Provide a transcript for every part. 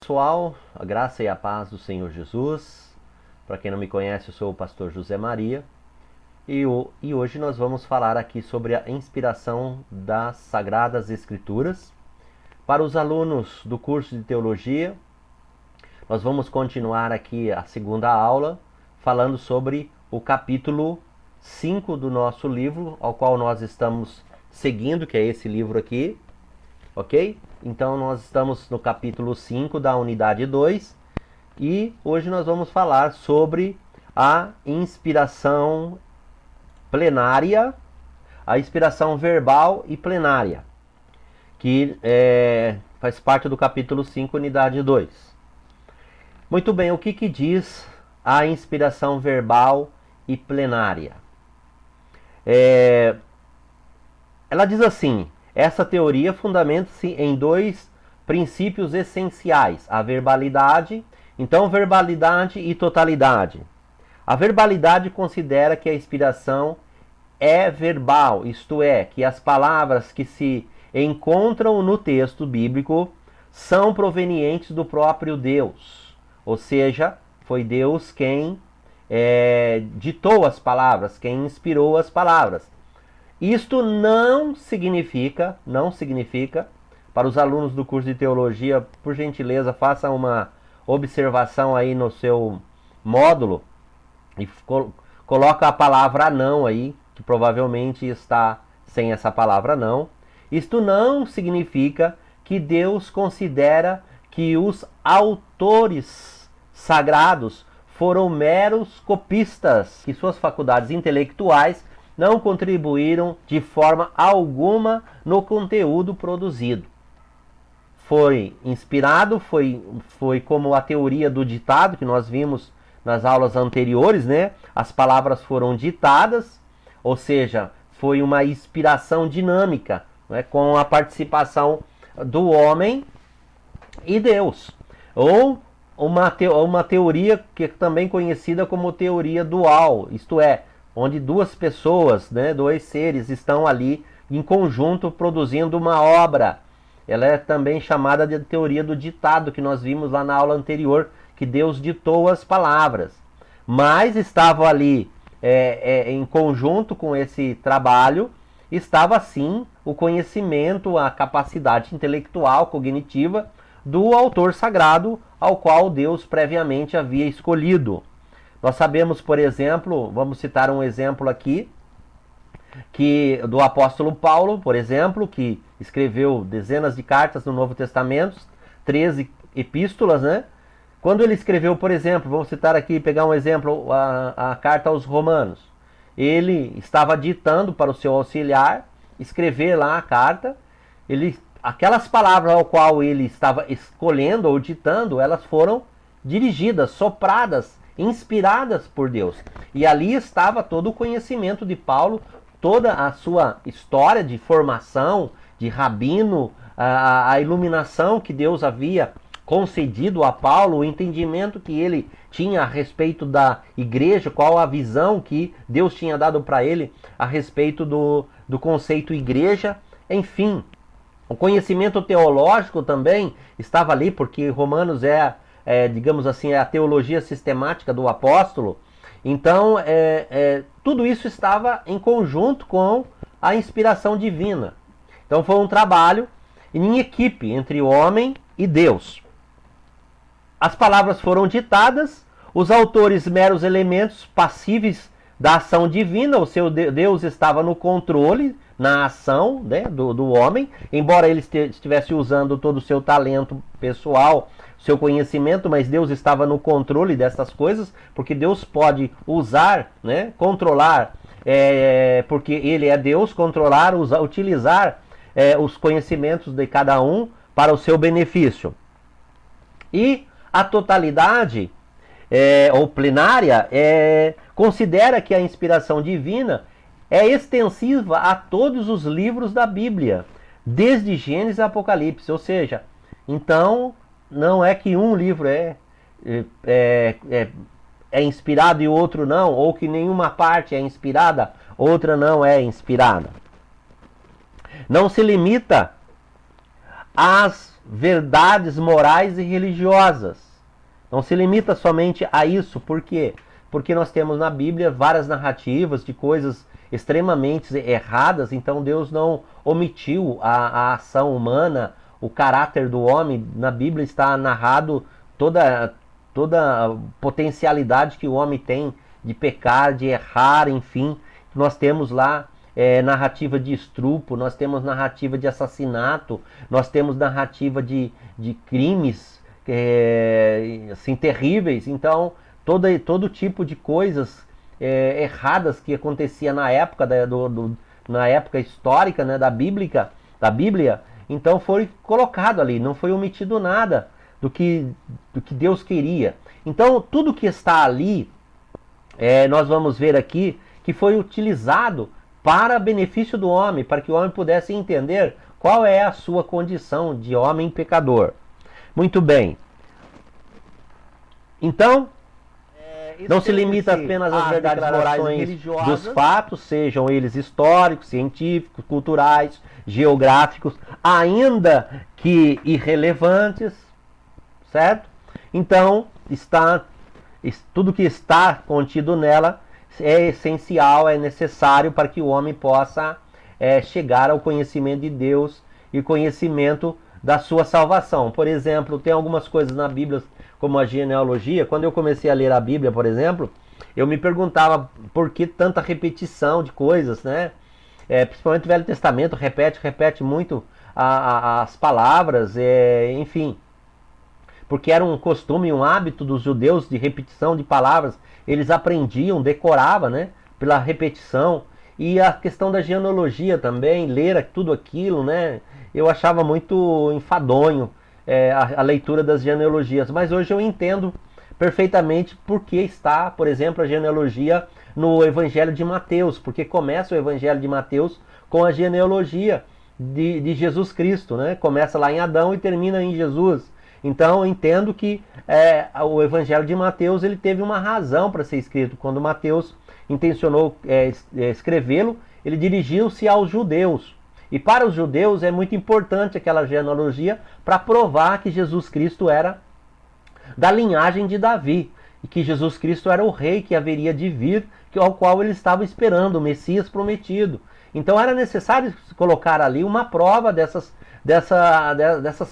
pessoal, a graça e a paz do Senhor Jesus. Para quem não me conhece, eu sou o pastor José Maria e hoje nós vamos falar aqui sobre a inspiração das Sagradas Escrituras. Para os alunos do curso de Teologia, nós vamos continuar aqui a segunda aula falando sobre o capítulo 5 do nosso livro, ao qual nós estamos seguindo, que é esse livro aqui, ok? Então nós estamos no capítulo 5 da unidade 2 e hoje nós vamos falar sobre a inspiração plenária, a inspiração verbal e plenária, que faz parte do capítulo 5, unidade 2. Muito bem, o que diz a inspiração verbal e plenária? Ela diz assim: essa teoria fundamenta-se em dois princípios essenciais, a verbalidade, então verbalidade e totalidade. A verbalidade considera que a inspiração é verbal, isto é, que as palavras que se encontram no texto bíblico são provenientes do próprio Deus, ou seja, foi Deus quem ditou as palavras, quem inspirou as palavras. Isto não significa, para os alunos do curso de Teologia, por gentileza, faça uma observação aí no seu módulo e coloca a palavra não aí, que provavelmente está sem essa palavra não. Isto não significa que Deus considera que os autores sagrados foram meros copistas, que suas faculdades intelectuais não contribuíram de forma alguma no conteúdo produzido. Foi inspirado, foi como a teoria do ditado que nós vimos nas aulas anteriores, né? As palavras foram ditadas, ou seja, foi uma inspiração dinâmica, né? Com a participação do homem e Deus. Ou uma teoria que é também conhecida como teoria dual, isto é, onde duas pessoas, né, dois seres estão ali em conjunto produzindo uma obra. Ela é também chamada de teoria do ditado, que nós vimos lá na aula anterior, que Deus ditou as palavras. Mas estava ali em conjunto com esse trabalho, estava sim o conhecimento, a capacidade intelectual, cognitiva do autor sagrado, ao qual Deus previamente havia escolhido. Nós sabemos, por exemplo, vamos citar um exemplo aqui, que do apóstolo Paulo, por exemplo, que escreveu dezenas de cartas no Novo Testamento, 13 epístolas, né? Quando ele escreveu, por exemplo, vamos citar aqui, pegar um exemplo, a carta aos Romanos. Ele estava ditando para o seu auxiliar, escrever lá a carta, aquelas palavras ao qual ele estava escolhendo ou ditando, elas foram dirigidas, sopradas, inspiradas por Deus. E ali estava todo o conhecimento de Paulo, toda a sua história de formação, de rabino, a iluminação que Deus havia concedido a Paulo, o entendimento que ele tinha a respeito da igreja, qual a visão que Deus tinha dado para ele a respeito do conceito igreja, enfim. O conhecimento teológico também estava ali, porque Romanos digamos assim, é a teologia sistemática do apóstolo. Então, tudo isso estava em conjunto com a inspiração divina. Então, foi um trabalho em equipe entre o homem e Deus. As palavras foram ditadas, os autores meros elementos passíveis da ação divina, o seu Deus estava no controle, na ação, né, do homem, embora ele estivesse usando todo o seu talento pessoal, seu conhecimento, mas Deus estava no controle dessas coisas, porque Deus pode usar, né, controlar, porque Ele é Deus, controlar, utilizar os conhecimentos de cada um para o seu benefício. E a totalidade, ou plenária, considera que a inspiração divina é extensiva a todos os livros da Bíblia, desde Gênesis a Apocalipse. Ou seja, então não é que um livro é inspirado e o outro não, ou que nenhuma parte é inspirada, outra não é inspirada. Não se limita às verdades morais e religiosas. Não se limita somente a isso. Por quê? Porque nós temos na Bíblia várias narrativas de coisas extremamente erradas, então Deus não omitiu a ação humana, o caráter do homem. Na Bíblia está narrado toda a potencialidade que o homem tem de pecar, de errar, enfim. Nós temos lá narrativa de estupro, nós temos narrativa de assassinato, nós temos narrativa de crimes assim, terríveis. Então, todo tipo de coisas erradas que acontecia na época na época histórica, né, da Bíblia, então foi colocado ali, não foi omitido nada do que Deus queria. Então tudo que está ali, nós vamos ver aqui que foi utilizado para benefício do homem, para que o homem pudesse entender qual é a sua condição de homem pecador. Muito bem. Então, não se limita apenas às verdades morais e religiosas dos fatos, sejam eles históricos, científicos, culturais, geográficos, ainda que irrelevantes, certo? Então, tudo que está contido nela é essencial, é necessário para que o homem possa chegar ao conhecimento de Deus e conhecimento da sua salvação. Por exemplo, tem algumas coisas na Bíblia, como a genealogia. Quando eu comecei a ler a Bíblia, por exemplo, eu me perguntava por que tanta repetição de coisas, né? Principalmente o Velho Testamento repete muito as palavras, enfim. Porque era um costume, um hábito dos judeus de repetição de palavras. Eles aprendiam, decoravam, né, pela repetição. E a questão da genealogia também, ler tudo aquilo, né? Eu achava muito enfadonho a leitura das genealogias. Mas hoje eu entendo perfeitamente por que está, por exemplo, a genealogia no Evangelho de Mateus. Porque começa o Evangelho de Mateus com a genealogia de Jesus Cristo, né? Começa lá em Adão e termina em Jesus. Então eu entendo que o Evangelho de Mateus ele teve uma razão para ser escrito. Quando Mateus intencionou escrevê-lo, ele dirigiu-se aos judeus. E para os judeus é muito importante aquela genealogia para provar que Jesus Cristo era da linhagem de Davi. E que Jesus Cristo era o rei que haveria de vir, ao qual ele estava esperando, o Messias prometido. Então era necessário colocar ali uma prova dessas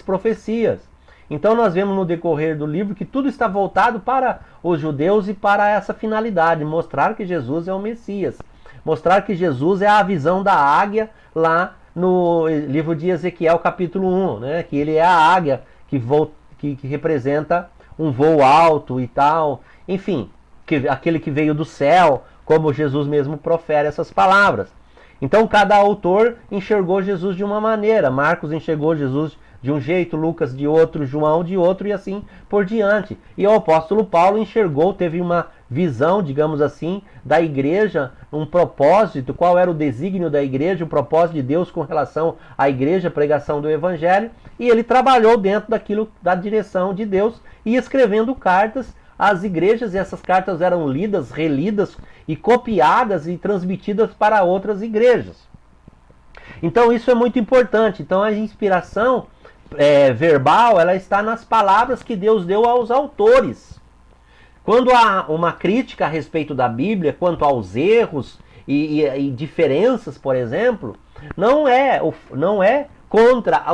profecias. Então nós vemos no decorrer do livro que tudo está voltado para os judeus e para essa finalidade, mostrar que Jesus é o Messias. Mostrar que Jesus é a visão da águia lá no livro de Ezequiel capítulo 1, né? Que ele é a águia que representa um voo alto e tal. Enfim, aquele que veio do céu, como Jesus mesmo profere essas palavras. Então cada autor enxergou Jesus de uma maneira. Marcos enxergou Jesus de um jeito, Lucas de outro, João de outro e assim por diante. E o apóstolo Paulo enxergou, teve uma visão, digamos assim, da igreja, um propósito, qual era o desígnio da igreja, o propósito de Deus com relação à igreja, a pregação do evangelho, e ele trabalhou dentro daquilo, da direção de Deus, e escrevendo cartas às igrejas, e essas cartas eram lidas, relidas e copiadas e transmitidas para outras igrejas. Então isso é muito importante. Então a inspiração verbal, ela está nas palavras que Deus deu aos autores. Quando há uma crítica a respeito da Bíblia, quanto aos erros e diferenças, por exemplo, não é contra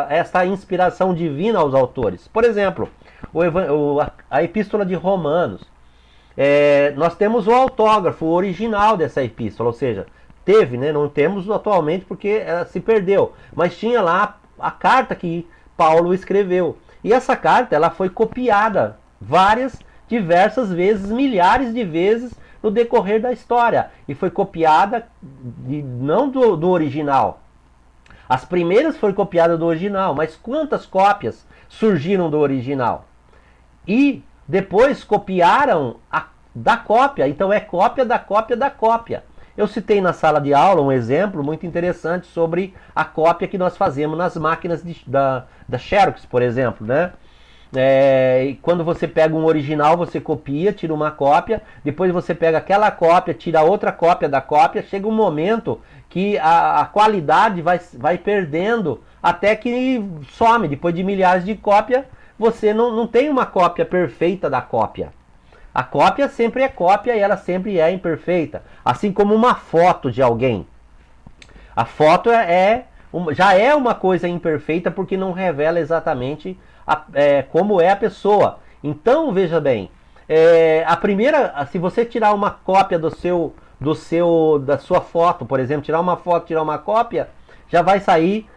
essa inspiração divina aos autores. Por exemplo, a Epístola de Romanos. Nós temos o autógrafo original dessa epístola, ou seja, teve, né? Não temos atualmente porque ela se perdeu, mas tinha lá a carta que Paulo escreveu. E essa carta ela foi copiada diversas vezes, milhares de vezes no decorrer da história. E foi copiada não do original. As primeiras foram copiadas do original, mas quantas cópias surgiram do original? E depois copiaram da cópia. Então é cópia da cópia da cópia. Eu citei na sala de aula um exemplo muito interessante sobre a cópia que nós fazemos nas máquinas da Xerox, por exemplo, né? E quando você pega um original, você copia, tira uma cópia, depois você pega aquela cópia, tira outra cópia da cópia, chega um momento que a qualidade vai perdendo, até que some. Depois de milhares de cópias, você não tem uma cópia perfeita da cópia. A cópia sempre é cópia e ela sempre é imperfeita. Assim como uma foto de alguém. A foto já é uma coisa imperfeita porque não revela exatamente como é a pessoa. Então, veja bem, a primeira, se você tirar uma cópia da sua foto, por exemplo, tirar uma foto, tirar uma cópia, já vai sair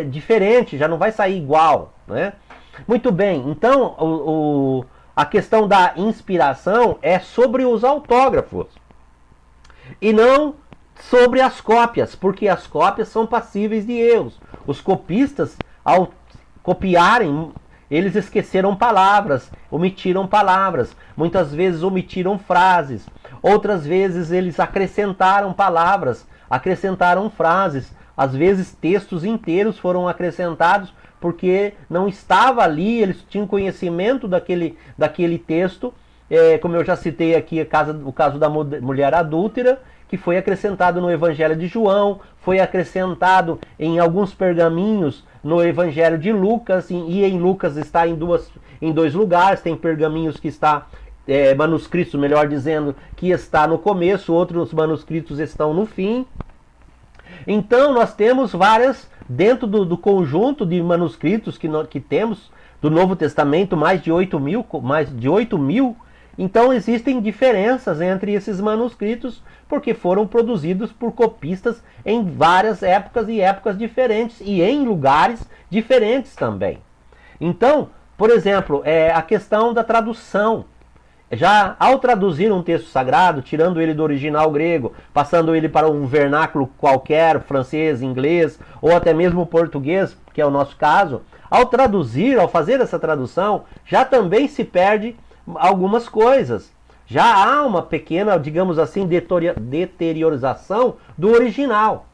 diferente, já não vai sair igual, né? Muito bem, então a questão da inspiração é sobre os autógrafos e não sobre as cópias, porque as cópias são passíveis de erros. Os copistas, ao copiarem, eles esqueceram palavras, omitiram palavras, muitas vezes omitiram frases, outras vezes eles acrescentaram palavras, acrescentaram frases, às vezes textos inteiros foram acrescentados porque não estava ali, eles tinham conhecimento daquele texto, como eu já citei aqui o caso da mulher adúltera, que foi acrescentado no Evangelho de João, foi acrescentado em alguns pergaminhos no Evangelho de Lucas, e em Lucas está em dois lugares, tem pergaminhos que está, manuscritos, melhor dizendo, que está no começo, outros manuscritos estão no fim. Então nós temos várias, dentro do conjunto de manuscritos que temos do Novo Testamento, mais de 8 mil, então existem diferenças entre esses manuscritos, porque foram produzidos por copistas em várias épocas e épocas diferentes, e em lugares diferentes também. Então, por exemplo, a questão da tradução. Já ao traduzir um texto sagrado, tirando ele do original grego, passando ele para um vernáculo qualquer, francês, inglês, ou até mesmo português, que é o nosso caso, ao fazer essa tradução, já também se perde algumas coisas. Já há uma pequena, digamos assim, deteriorização do original.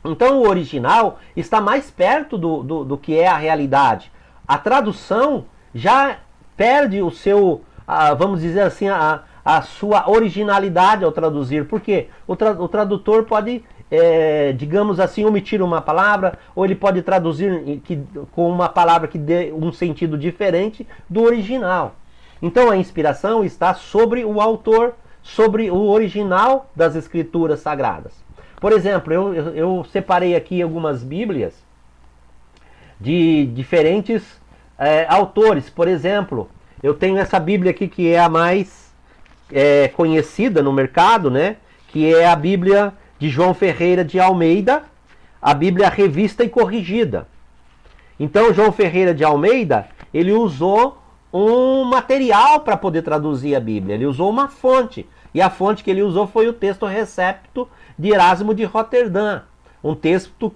Então o original está mais perto do que é a realidade. A tradução já perde o seu, vamos dizer assim, a sua originalidade ao traduzir. Porque o tradutor pode, digamos assim, omitir uma palavra, ou ele pode traduzir com uma palavra que dê um sentido diferente do original. Então a inspiração está sobre o autor, sobre o original das escrituras sagradas. Por exemplo, eu separei aqui algumas bíblias de diferentes autores. Por exemplo, eu tenho essa bíblia aqui que é a mais conhecida no mercado, né? Que é a Bíblia de João Ferreira de Almeida, a Bíblia Revista e Corrigida. Então João Ferreira de Almeida, ele usou um material para poder traduzir a Bíblia. Ele usou uma fonte. E a fonte que ele usou foi o texto Recepto de Erasmo de Roterdã. Um texto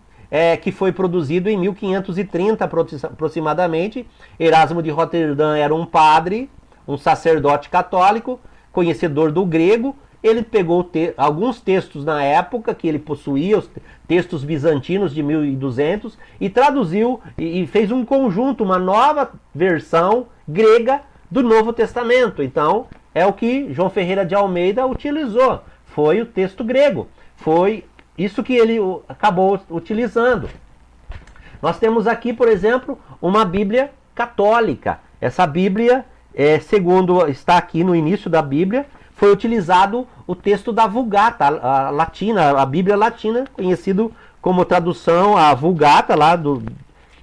que foi produzido em 1530 aproximadamente. Erasmo de Roterdã era um padre, um sacerdote católico, conhecedor do grego. Ele pegou alguns textos na época que ele possuía, os textos bizantinos de 1200, e traduziu e fez um conjunto, uma nova versão grega do Novo Testamento. Então, é o que João Ferreira de Almeida utilizou. Foi o texto grego. Foi isso que ele acabou utilizando. Nós temos aqui, por exemplo, uma Bíblia católica. Essa Bíblia, segundo está aqui no início da Bíblia, foi utilizado o texto da Vulgata, a latina, a Bíblia latina, conhecido como tradução, a Vulgata,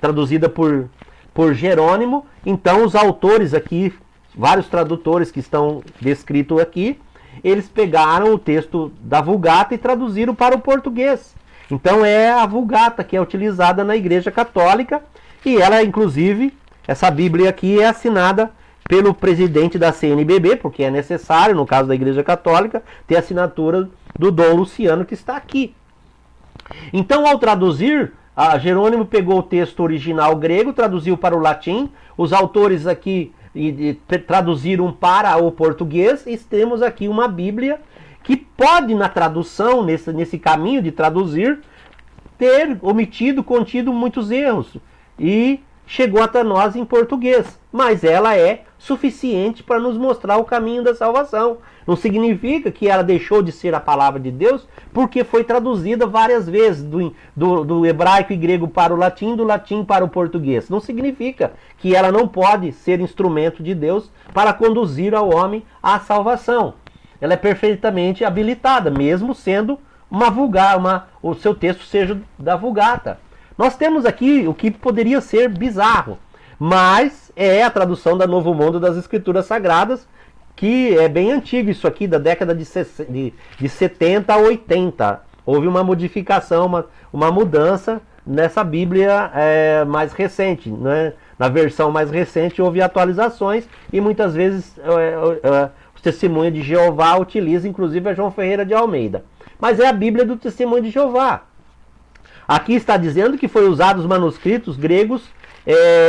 traduzida por Jerônimo. Então os autores aqui, vários tradutores que estão descritos aqui, eles pegaram o texto da Vulgata e traduziram para o português. Então é a Vulgata que é utilizada na Igreja Católica, e ela, inclusive, essa Bíblia aqui é assinada pelo presidente da CNBB, porque é necessário, no caso da Igreja Católica, ter a assinatura do Dom Luciano, que está aqui. Então, ao traduzir, Jerônimo pegou o texto original grego, traduziu para o latim, os autores aqui traduziram para o português, e temos aqui uma Bíblia que pode, na tradução, nesse caminho de traduzir, ter contido muitos erros. E chegou até nós em português, mas ela é suficiente para nos mostrar o caminho da salvação. Não significa que ela deixou de ser a palavra de Deus porque foi traduzida várias vezes do hebraico e grego para o latim, do latim para o português. Não significa que ela não pode ser instrumento de Deus para conduzir ao homem à salvação. Ela é perfeitamente habilitada, mesmo sendo uma vulgata, o seu texto seja da Vulgata. Nós temos aqui o que poderia ser bizarro, mas é a tradução da Novo Mundo das Escrituras Sagradas, que é bem antigo isso aqui, da década de 70 a 80. Houve uma modificação, uma mudança nessa Bíblia mais recente, né? Na versão mais recente houve atualizações e muitas vezes o Testemunho de Jeová utiliza inclusive a João Ferreira de Almeida. Mas é a Bíblia do Testemunho de Jeová. Aqui está dizendo que foi usado os manuscritos gregos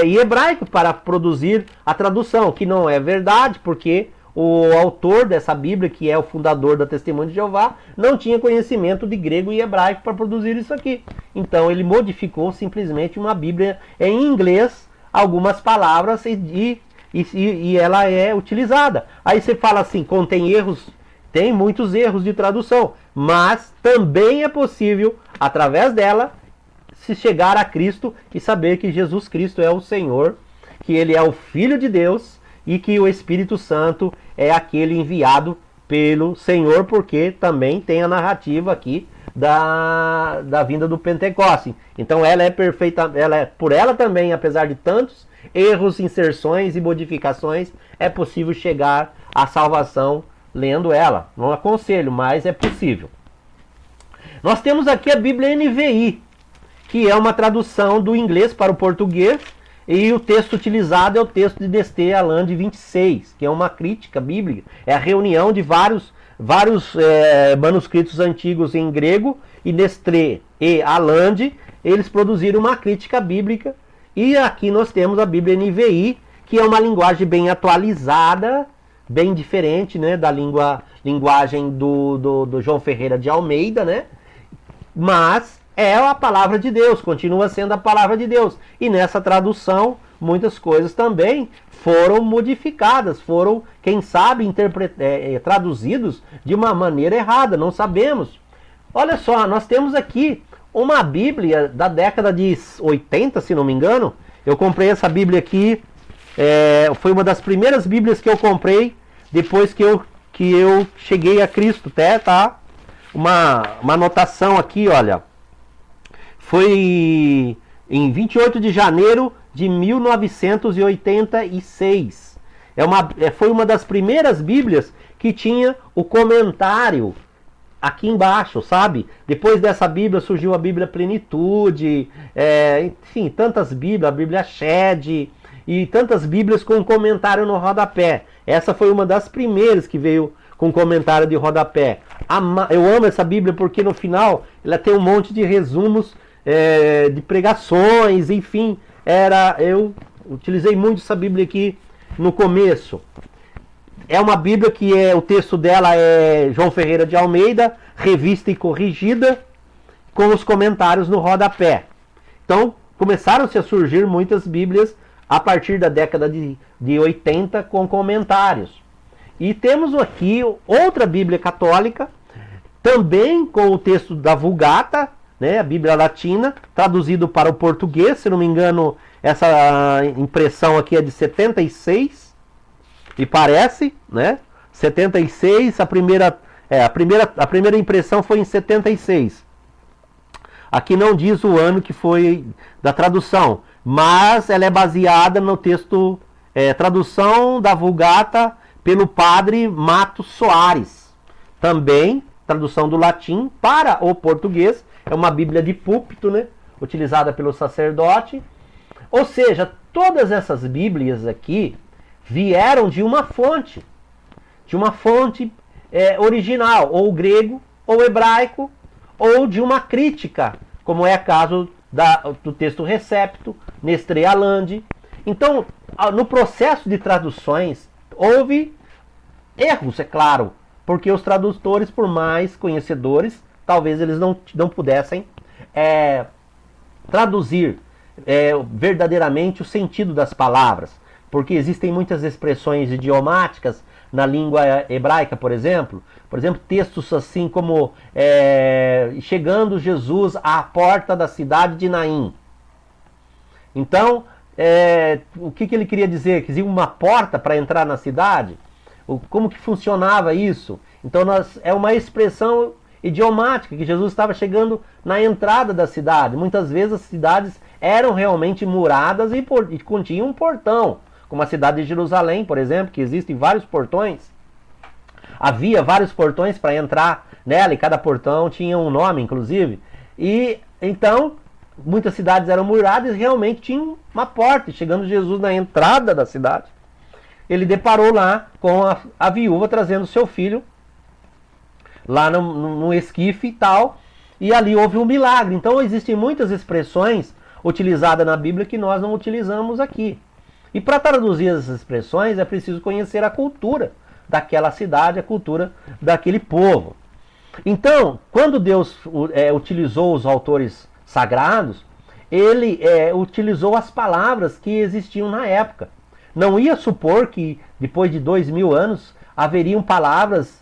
e hebraico para produzir a tradução, que não é verdade, porque o autor dessa Bíblia, que é o fundador da Testemunho de Jeová, não tinha conhecimento de grego e hebraico para produzir isso aqui. Então ele modificou simplesmente uma Bíblia em inglês, algumas palavras, e ela é utilizada. Aí você fala assim, contém erros, tem muitos erros de tradução, mas também é possível, através dela, se chegar a Cristo e saber que Jesus Cristo é o Senhor, que Ele é o Filho de Deus e que o Espírito Santo é aquele enviado pelo Senhor, porque também tem a narrativa aqui da vinda do Pentecoste. Então ela é perfeita, por ela também, apesar de tantos erros, inserções e modificações, é possível chegar à salvação lendo ela. Não aconselho, mas é possível. Nós temos aqui a Bíblia NVI, que é uma tradução do inglês para o português, e o texto utilizado é o texto de Deste Alande 26, que é uma crítica bíblica, é a reunião de vários manuscritos antigos em grego, e Deste e Alande, eles produziram uma crítica bíblica, e aqui nós temos a Bíblia NVI, que é uma linguagem bem atualizada, bem diferente, né, da linguagem do João Ferreira de Almeida, né? Mas é a palavra de Deus, continua sendo a palavra de Deus. E nessa tradução, muitas coisas também foram modificadas, foram, quem sabe, traduzidos de uma maneira errada, não sabemos. Olha só, nós temos aqui uma Bíblia da década de 80, se não me engano. Eu comprei essa Bíblia aqui, foi uma das primeiras Bíblias que eu comprei depois que eu cheguei a Cristo, tá? Uma anotação aqui, olha. Foi em 28 de janeiro de 1986. Foi uma das primeiras Bíblias que tinha o comentário aqui embaixo, sabe? Depois dessa Bíblia surgiu a Bíblia Plenitude, enfim, tantas Bíblias, a Bíblia Shed e tantas Bíblias com comentário no rodapé. Essa foi uma das primeiras que veio com comentário de rodapé. Eu amo essa Bíblia porque no final ela tem um monte de resumos de pregações, enfim. Eu utilizei muito essa Bíblia aqui no começo. É uma Bíblia que o texto dela é João Ferreira de Almeida, revista e corrigida, com os comentários no rodapé. Então, começaram-se a surgir muitas Bíblias a partir da década de 80 com comentários. E temos aqui outra Bíblia católica, também com o texto da Vulgata, né, a Bíblia Latina, traduzido para o português, se não me engano, essa impressão aqui é de 76, e parece, né? 76, a primeira impressão foi em 76. Aqui não diz o ano que foi da tradução, mas ela é baseada no texto, tradução da Vulgata pelo padre Matos Soares. Também, tradução do latim para o português, é uma Bíblia de púlpito, né? Utilizada pelo sacerdote. Ou seja, todas essas Bíblias aqui vieram de uma fonte original, ou grego, ou hebraico, ou de uma crítica, como é o caso do texto Recepto, Nestre Alande. Então, no processo de traduções, houve erros, é claro, porque os tradutores, por mais conhecedores, talvez eles não pudessem traduzir verdadeiramente o sentido das palavras. Porque existem muitas expressões idiomáticas na língua hebraica, por exemplo. Por exemplo, textos assim como chegando Jesus à porta da cidade de Naim. Então, o que ele queria dizer? Que existia uma porta para entrar na cidade? Como que funcionava isso? Então, é uma expressão idiomática, que Jesus estava chegando na entrada da cidade. Muitas vezes as cidades eram realmente muradas e continham um portão, como a cidade de Jerusalém, por exemplo, que existem vários portões. Havia vários portões para entrar nela, e cada portão tinha um nome, inclusive. E então, muitas cidades eram muradas e realmente tinham uma porta. E chegando Jesus na entrada da cidade, ele deparou lá com a viúva trazendo seu filho lá no esquife e tal, e ali houve um milagre. Então existem muitas expressões utilizadas na Bíblia que nós não utilizamos aqui. E para traduzir essas expressões é preciso conhecer a cultura daquela cidade, a cultura daquele povo. Então, quando Deus utilizou os autores sagrados, ele utilizou as palavras que existiam na época. Não ia supor que depois de 2000 anos haveriam palavras,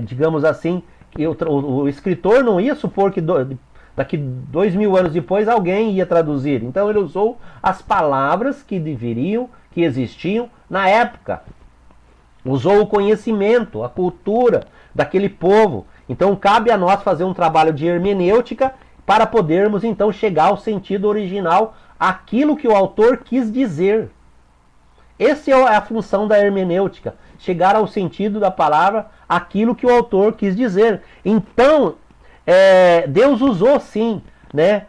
digamos assim, que o escritor não ia supor que daqui 2000 anos depois alguém ia traduzir. Então ele usou as palavras que que existiam na época. Usou o conhecimento, a cultura daquele povo. Então cabe a nós fazer um trabalho de hermenêutica para podermos então chegar ao sentido original, aquilo que o autor quis dizer. Essa é a função da hermenêutica, chegar ao sentido da palavra, aquilo que o autor quis dizer. Então, Deus usou sim, né,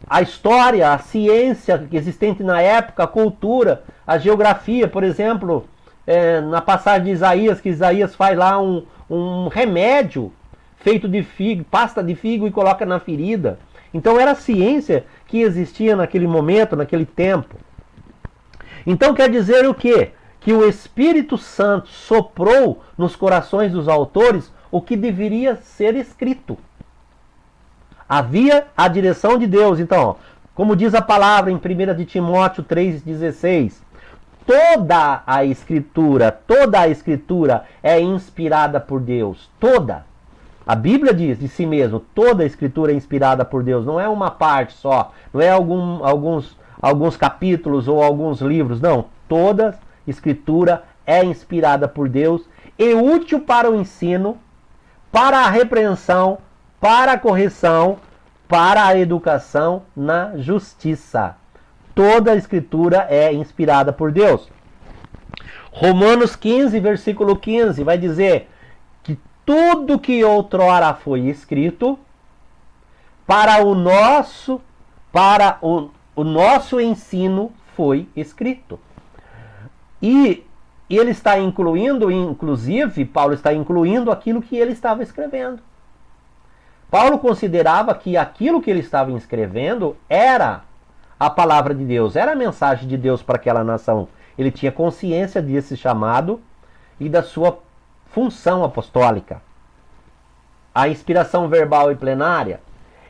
a história, a ciência existente na época, a cultura, a geografia, por exemplo, na passagem de Isaías, que Isaías faz lá um remédio feito de figo, pasta de figo, e coloca na ferida. Então era a ciência que existia naquele momento, naquele tempo. Então quer dizer o quê? Que o Espírito Santo soprou nos corações dos autores o que deveria ser escrito. Havia a direção de Deus. Então, como diz a palavra em 1 de Timóteo 3,16, toda a escritura é inspirada por Deus. Toda. A Bíblia diz de si mesmo, toda a escritura é inspirada por Deus. Não é uma parte só, não é alguns capítulos ou alguns livros. Não, toda escritura é inspirada por Deus e útil para o ensino, para a repreensão, para a correção, para a educação na justiça. Toda a escritura é inspirada por Deus. Romanos 15, versículo 15, vai dizer que tudo que outrora foi escrito para o nosso ensino foi escrito. E ele está incluindo, inclusive, Paulo está incluindo aquilo que ele estava escrevendo. Paulo considerava que aquilo que ele estava escrevendo era a palavra de Deus, era a mensagem de Deus para aquela nação. Ele tinha consciência desse chamado e da sua função apostólica. A inspiração verbal e plenária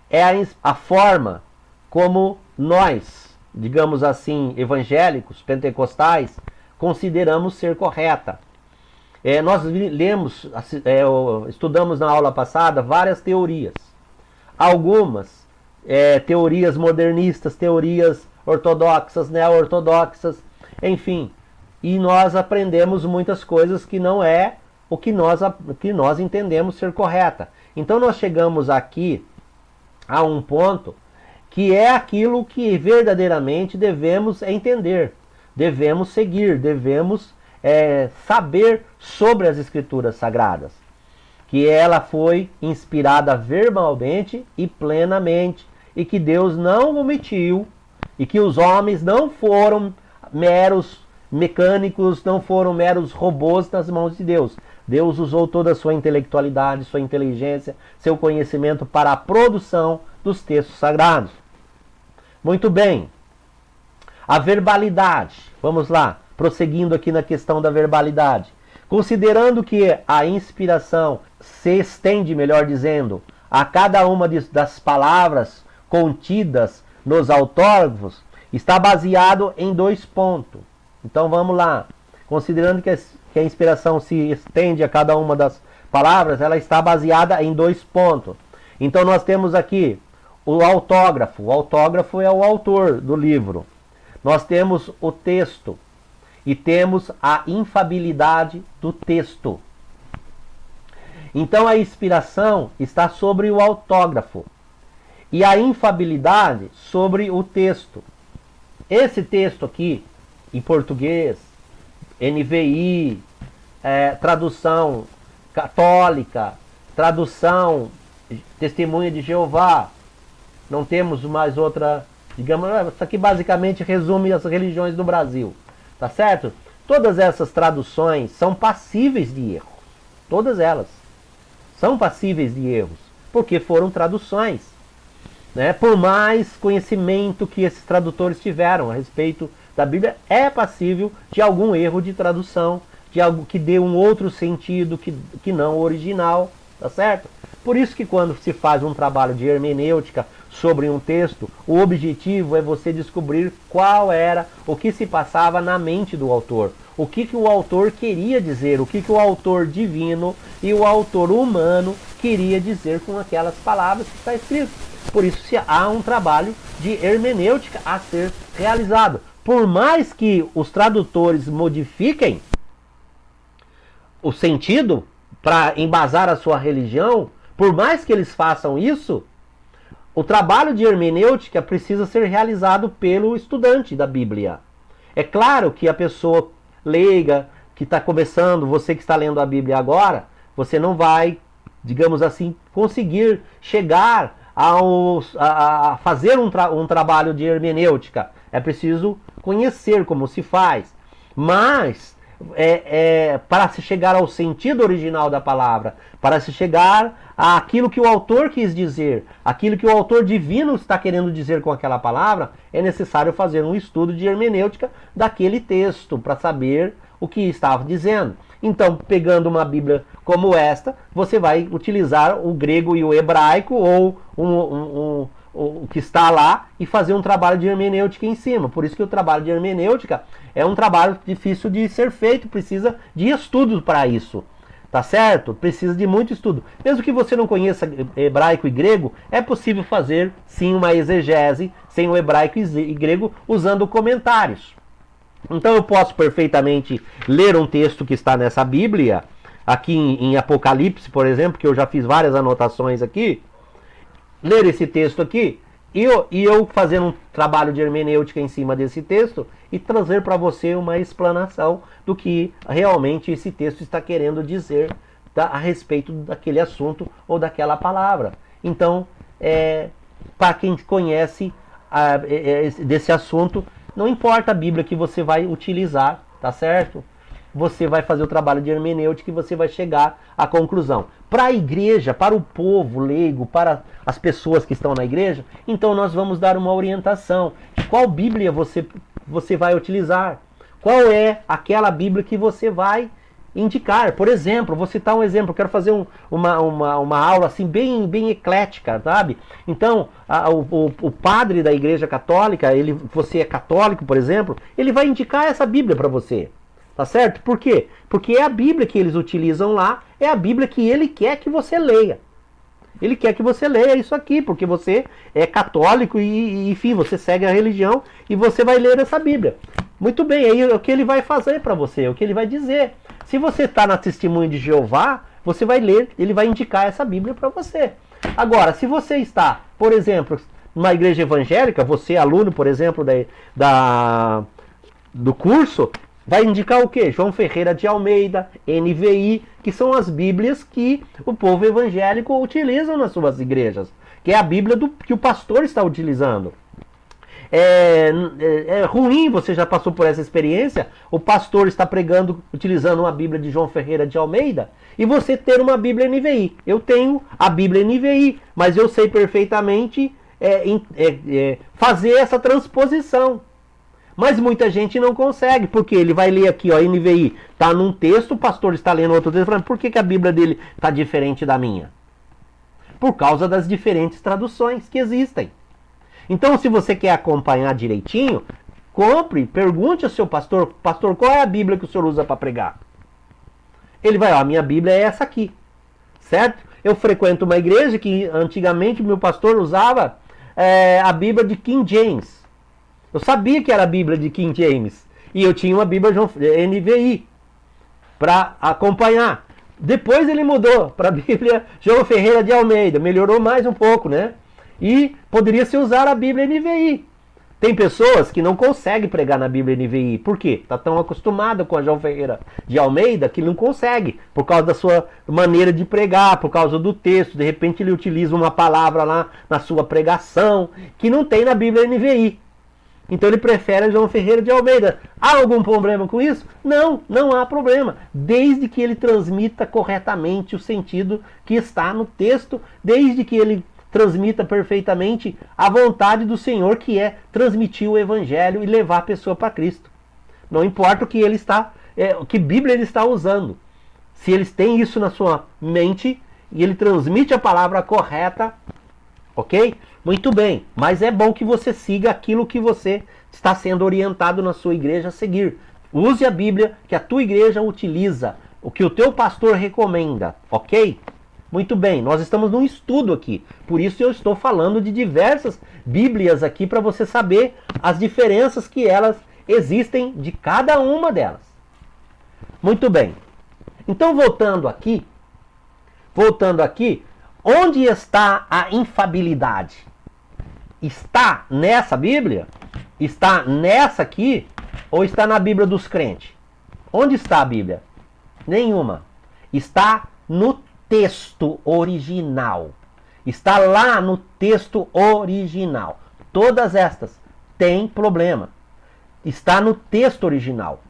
é a forma como nós, digamos assim, evangélicos, pentecostais, consideramos ser correta. Nós estudamos na aula passada várias teorias. Algumas teorias modernistas, teorias ortodoxas, neo-ortodoxas, enfim. E nós aprendemos muitas coisas que não é o que nós entendemos ser correta. Então nós chegamos aqui a um ponto que é aquilo que verdadeiramente devemos entender, devemos seguir, devemos saber sobre as Escrituras Sagradas. Que ela foi inspirada verbalmente e plenamente, e que Deus não omitiu, e que os homens não foram meros mecânicos, não foram meros robôs nas mãos de Deus. Deus usou toda a sua intelectualidade, sua inteligência, seu conhecimento para a produção dos textos sagrados. Muito bem. A verbalidade. Vamos lá, prosseguindo aqui na questão da verbalidade. Considerando que a inspiração se estende, melhor dizendo, a cada uma das palavras contidas nos autógrafos está baseado em 2 pontos. Então vamos lá. Considerando que a inspiração se estende a cada uma das palavras, ela está baseada em 2 pontos. Então nós temos aqui o autógrafo. O autógrafo é o autor do livro. Nós temos o texto. E temos a infalibilidade do texto. Então a inspiração está sobre o autógrafo. E a infalibilidade sobre o texto. Esse texto aqui, em português, NVI, tradução católica, tradução Testemunha de Jeová, não temos mais outra, digamos, isso aqui basicamente resume as religiões do Brasil, tá certo? Todas essas traduções são passíveis de erro, todas elas são passíveis de erros, porque foram traduções, né? Por mais conhecimento que esses tradutores tiveram a respeito da Bíblia, é passível de algum erro de tradução, de algo que dê um outro sentido que não o original, tá certo? Por isso que quando se faz um trabalho de hermenêutica sobre um texto, o objetivo é você descobrir qual era, o que se passava na mente do autor, o que o autor queria dizer, o que o autor divino e o autor humano queria dizer com aquelas palavras que está escrito. Por isso há um trabalho de hermenêutica a ser realizado. Por mais que os tradutores modifiquem o sentido para embasar a sua religião, por mais que eles façam isso, o trabalho de hermenêutica precisa ser realizado pelo estudante da Bíblia. É claro que a pessoa leiga, que está começando, você que está lendo a Bíblia agora, você não vai, digamos assim, conseguir chegar a fazer um trabalho de hermenêutica. É preciso conhecer como se faz. Mas para se chegar ao sentido original da palavra, para se chegar àquilo que o autor quis dizer, aquilo que o autor divino está querendo dizer com aquela palavra, é necessário fazer um estudo de hermenêutica daquele texto, para saber o que estava dizendo. Então, pegando uma Bíblia como esta, você vai utilizar o grego e o hebraico, ou o que está lá, e fazer um trabalho de hermenêutica em cima. Por isso que o trabalho de hermenêutica é um trabalho difícil de ser feito, precisa de estudo para isso, tá certo? Precisa de muito estudo. Mesmo que você não conheça hebraico e grego, é possível fazer sim uma exegese sem o hebraico e grego usando comentários. Então eu posso perfeitamente ler um texto que está nessa Bíblia, aqui em Apocalipse, por exemplo, que eu já fiz várias anotações aqui, ler esse texto aqui, e eu fazendo um trabalho de hermenêutica em cima desse texto e trazer para você uma explanação do que realmente esse texto está querendo dizer a respeito daquele assunto ou daquela palavra. Então, para quem conhece desse assunto, não importa a Bíblia que você vai utilizar, tá certo? Você vai fazer o trabalho de hermenêutica e você vai chegar à conclusão. Para a igreja, para o povo leigo, para as pessoas que estão na igreja, então nós vamos dar uma orientação de qual Bíblia você vai utilizar. Qual é aquela Bíblia que você vai indicar. Por exemplo, vou citar um exemplo, eu quero fazer uma aula assim bem eclética, sabe? Então, o padre da igreja católica, você é católico, por exemplo, ele vai indicar essa Bíblia para você. Tá certo? Por quê? Porque é a Bíblia que eles utilizam lá, é a Bíblia que ele quer que você leia. Ele quer que você leia isso aqui, porque você é católico e enfim, você segue a religião e você vai ler essa Bíblia. Muito bem, aí o que ele vai fazer para você, o que ele vai dizer. Se você está na Testemunha de Jeová, você vai ler, ele vai indicar essa Bíblia para você. Agora, se você está, por exemplo, numa igreja evangélica, você é aluno, por exemplo, do curso, vai indicar o quê? João Ferreira de Almeida, NVI, que são as Bíblias que o povo evangélico utiliza nas suas igrejas, que é a Bíblia que o pastor está utilizando. É ruim, você já passou por essa experiência, o pastor está pregando, utilizando uma Bíblia de João Ferreira de Almeida, e você ter uma Bíblia NVI. Eu tenho a Bíblia NVI, mas eu sei perfeitamente fazer essa transposição. Mas muita gente não consegue, porque ele vai ler aqui, ó, NVI, está num texto, o pastor está lendo outro texto, falando, por que a Bíblia dele está diferente da minha? Por causa das diferentes traduções que existem. Então, se você quer acompanhar direitinho, compre, pergunte ao seu pastor, pastor, qual é a Bíblia que o senhor usa para pregar? Ele vai, ó, a minha Bíblia é essa aqui, certo? Eu frequento uma igreja que antigamente meu pastor usava a Bíblia de King James. Eu sabia que era a Bíblia de King James. E eu tinha uma Bíblia NVI para acompanhar. Depois ele mudou para a Bíblia João Ferreira de Almeida. Melhorou mais um pouco, né? E poderia se usar a Bíblia NVI. Tem pessoas que não conseguem pregar na Bíblia NVI. Por quê? Está tão acostumado com a João Ferreira de Almeida que não consegue. Por causa da sua maneira de pregar, por causa do texto. De repente ele utiliza uma palavra lá na sua pregação que não tem na Bíblia NVI. Então ele prefere a João Ferreira de Almeida. Há algum problema com isso? Não, não há problema. Desde que ele transmita corretamente o sentido que está no texto, desde que ele transmita perfeitamente a vontade do Senhor, que é transmitir o Evangelho e levar a pessoa para Cristo. Não importa o que ele está, que Bíblia ele está usando. Se eles têm isso na sua mente e ele transmite a palavra correta, ok? Muito bem, mas é bom que você siga aquilo que você está sendo orientado na sua igreja a seguir. Use a Bíblia que a tua igreja utiliza, o que o teu pastor recomenda, ok? Muito bem, nós estamos num estudo aqui, por isso eu estou falando de diversas Bíblias aqui para você saber as diferenças que elas existem de cada uma delas. Muito bem, então voltando aqui, onde está a infabilidade? Está nessa Bíblia? Está nessa aqui? Ou está na Bíblia dos crentes? Onde está a Bíblia? Nenhuma. Está no texto original. Está lá no texto original. Todas estas têm problema. Está no texto original.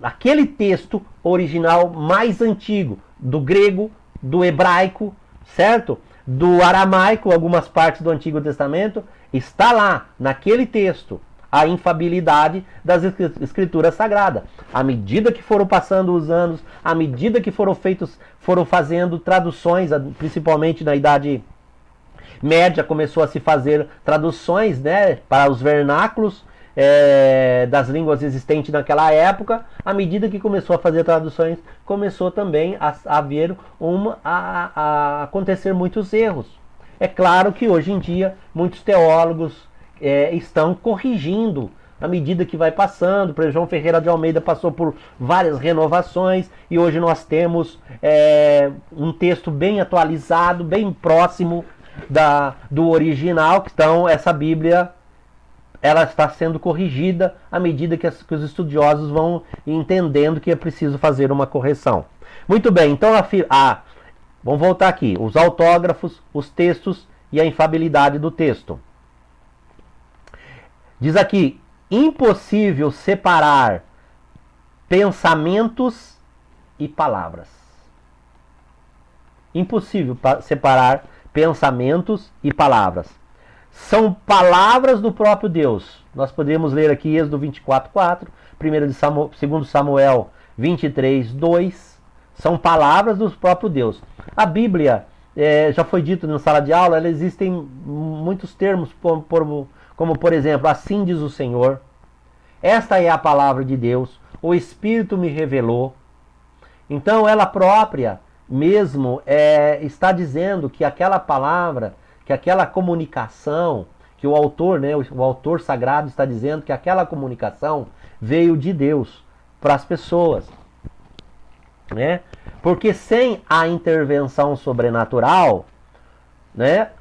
Aquele texto original mais antigo, do grego, do hebraico, certo? Do aramaico, algumas partes do Antigo Testamento, está lá, naquele texto, a infabilidade das escrituras sagradas. À medida que foram passando os anos, à medida que foram fazendo traduções, principalmente na Idade Média, começou a se fazer traduções, né, para os vernáculos das línguas existentes naquela época. À medida que começou a fazer traduções, começou também a haver a acontecer muitos erros. É claro que hoje em dia muitos teólogos estão corrigindo à medida que vai passando. Por exemplo, João Ferreira de Almeida passou por várias renovações e hoje nós temos um texto bem atualizado, bem próximo do original. Então essa Bíblia ela está sendo corrigida à medida que os estudiosos vão entendendo que é preciso fazer uma correção. Muito bem, então vamos voltar aqui. Os autógrafos, os textos e a infabilidade do texto. Diz aqui, impossível separar pensamentos e palavras. Impossível separar pensamentos e palavras. São palavras do próprio Deus. Nós podemos ler aqui Êxodo 24:4, 2 Samuel 23:2. São palavras do próprio Deus. A Bíblia, já foi dito na sala de aula, ela existem muitos termos, como por exemplo, assim diz o Senhor, esta é a palavra de Deus, o Espírito me revelou. Então ela própria mesmo está dizendo que aquela palavra, que aquela comunicação, que o autor, né, o autor sagrado está dizendo que aquela comunicação veio de Deus para as pessoas. Né? Porque sem a intervenção sobrenatural, né,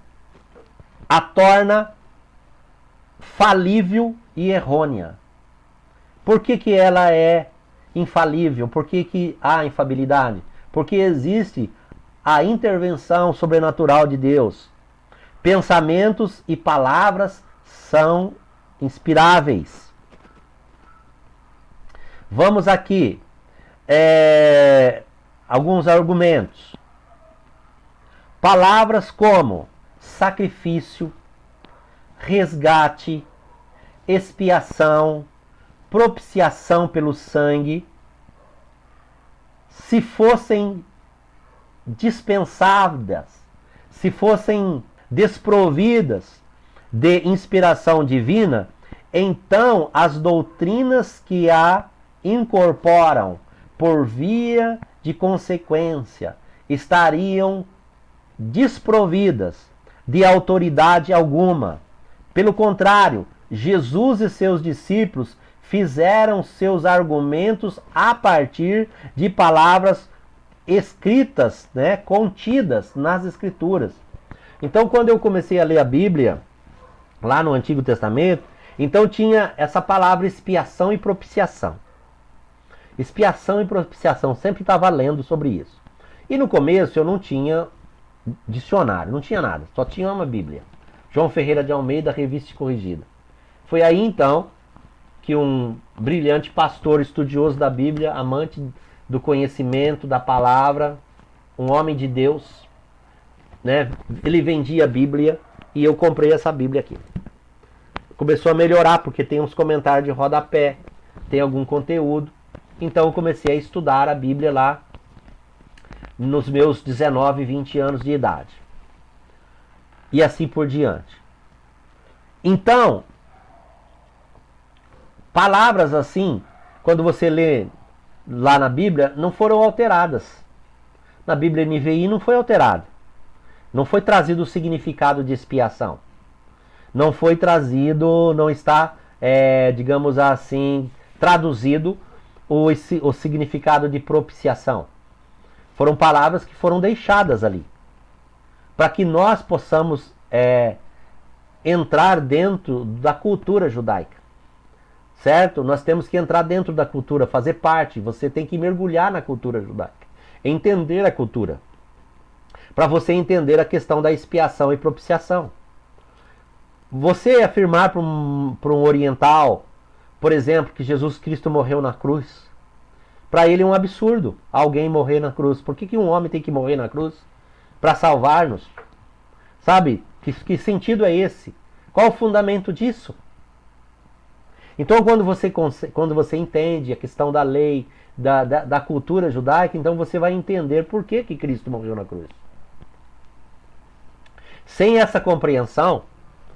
a torna falível e errônea. Por que ela é infalível? Por que há infabilidade? Porque existe a intervenção sobrenatural de Deus. Pensamentos e palavras são inspiráveis. Vamos aqui. Alguns argumentos. Palavras como sacrifício, resgate, expiação, propiciação pelo sangue, se fossem dispensadas, se fossem desprovidas de inspiração divina, então as doutrinas que a incorporam por via de consequência estariam desprovidas de autoridade alguma. Pelo contrário, Jesus e seus discípulos fizeram seus argumentos a partir de palavras escritas, né, contidas nas Escrituras. Então, quando eu comecei a ler a Bíblia, lá no Antigo Testamento, então tinha essa palavra expiação e propiciação. Expiação e propiciação, sempre estava lendo sobre isso. E no começo eu não tinha dicionário, não tinha nada, só tinha uma Bíblia. João Ferreira de Almeida, Revista Corrigida. Foi aí então que um brilhante pastor estudioso da Bíblia, amante do conhecimento, da palavra, um homem de Deus, né? Ele vendia a Bíblia e eu comprei essa Bíblia aqui. Começou a melhorar porque tem uns comentários de rodapé, tem algum conteúdo. Então eu comecei a estudar a Bíblia lá nos meus 19, 20 anos de idade. E assim por diante. Então, palavras assim, quando você lê lá na Bíblia, não foram alteradas. Na Bíblia NVI não foi alterado. Não foi trazido o significado de expiação. Não foi trazido, não está, digamos assim, traduzido o significado de propiciação. Foram palavras que foram deixadas ali. Para que nós possamos entrar dentro da cultura judaica. Certo? Nós temos que entrar dentro da cultura, fazer parte. Você tem que mergulhar na cultura judaica. Entender a cultura. Para você entender a questão da expiação e propiciação. Você afirmar para um oriental, por exemplo, que Jesus Cristo morreu na cruz, para ele é um absurdo alguém morrer na cruz. Por que um homem tem que morrer na cruz? Para salvar-nos? Sabe? Que sentido é esse? Qual o fundamento disso? Então, quando você entende a questão da lei, da cultura judaica, então você vai entender por que Cristo morreu na cruz. Sem essa compreensão,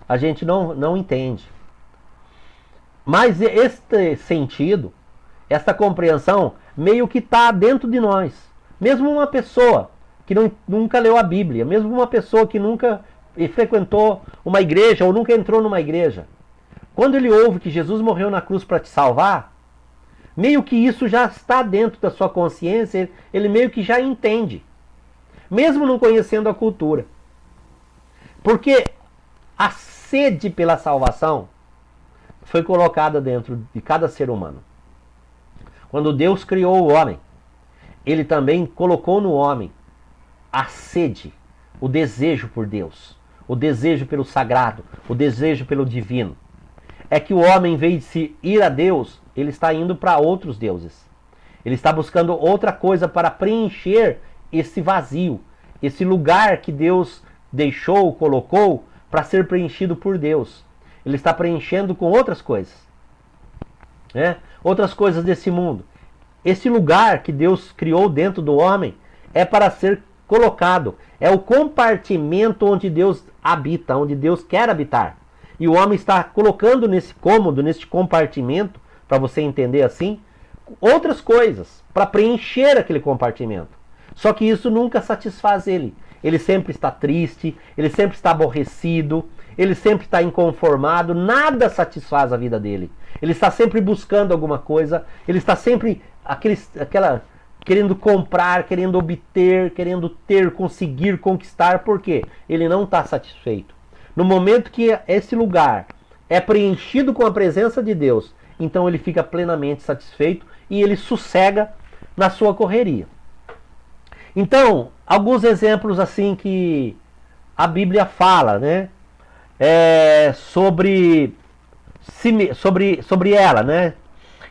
a gente não entende. Mas este sentido, essa compreensão, meio que está dentro de nós. Mesmo uma pessoa que nunca leu a Bíblia, mesmo uma pessoa que nunca frequentou uma igreja ou nunca entrou numa igreja, quando ele ouve que Jesus morreu na cruz para te salvar, meio que isso já está dentro da sua consciência, ele meio que já entende. Mesmo não conhecendo a cultura. Porque a sede pela salvação foi colocada dentro de cada ser humano. Quando Deus criou o homem, ele também colocou no homem a sede, o desejo por Deus, o desejo pelo sagrado, o desejo pelo divino. É que o homem, em vez de se ir a Deus, ele está indo para outros deuses. Ele está buscando outra coisa para preencher esse vazio, esse lugar que Deus deixou, colocou, para ser preenchido por Deus. Ele está preenchendo com outras coisas. Né? Outras coisas desse mundo. Esse lugar que Deus criou dentro do homem é para ser colocado. É o compartimento onde Deus habita, onde Deus quer habitar. E o homem está colocando nesse cômodo, nesse compartimento, para você entender assim, outras coisas, para preencher aquele compartimento. Só que isso nunca satisfaz ele. Ele sempre está triste, ele sempre está aborrecido, ele sempre está inconformado, nada satisfaz a vida dele. Ele está sempre buscando alguma coisa, ele está sempre querendo comprar, querendo obter, querendo ter, conseguir, conquistar. Por quê? Ele não está satisfeito. No momento que esse lugar é preenchido com a presença de Deus, então ele fica plenamente satisfeito e ele sossega na sua correria. Então, alguns exemplos assim que a Bíblia fala, né? Sobre ela, né?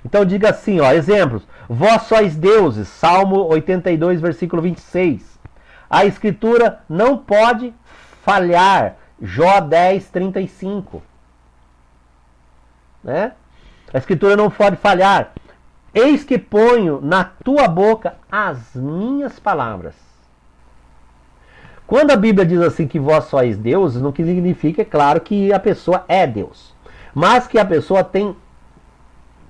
Então diga assim, ó, exemplos. Vós sois deuses, Salmo 82, versículo 26. A Escritura não pode falhar, Jó 10, 35. Né? A Escritura não pode falhar. Eis que ponho na tua boca as minhas palavras. Quando a Bíblia diz assim que vós sois deuses, não significa, é claro, que a pessoa é Deus. Mas que a pessoa tem